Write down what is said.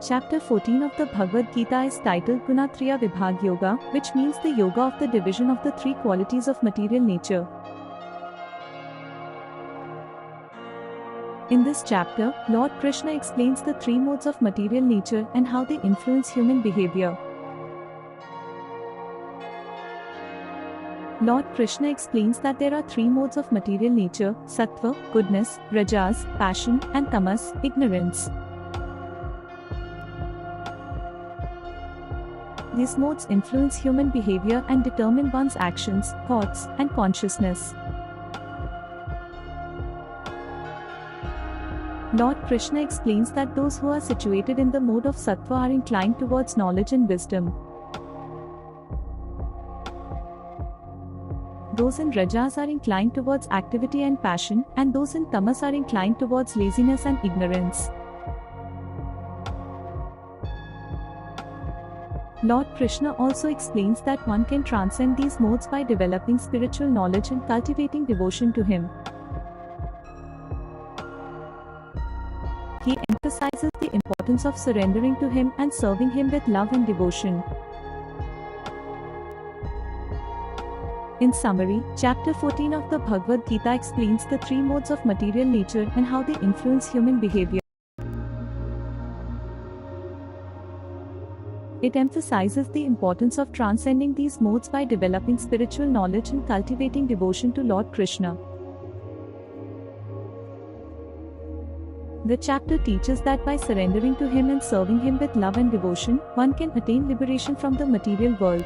Chapter 14 of the Bhagavad Gita is titled Gunatraya Vibhag Yoga, which means the yoga of the division of the three qualities of material nature. In this chapter, Lord Krishna explains the three modes of material nature and how they influence human behavior. Lord Krishna explains that there are three modes of material nature: Sattva, goodness; Rajas, passion; and Tamas, ignorance. These modes influence human behavior and determine one's actions, thoughts, and consciousness. Lord Krishna explains that those who are situated in the mode of Sattva are inclined towards knowledge and wisdom. Those in Rajas are inclined towards activity and passion, and those in Tamas are inclined towards laziness and ignorance. Lord Krishna also explains that one can transcend these modes by developing spiritual knowledge and cultivating devotion to Him. He emphasizes the importance of surrendering to Him and serving Him with love and devotion. In summary, Chapter 14 of the Bhagavad Gita explains the three modes of material nature and how they influence human behavior. It emphasizes the importance of transcending these modes by developing spiritual knowledge and cultivating devotion to Lord Krishna. The chapter teaches that by surrendering to Him and serving Him with love and devotion, one can attain liberation from the material world.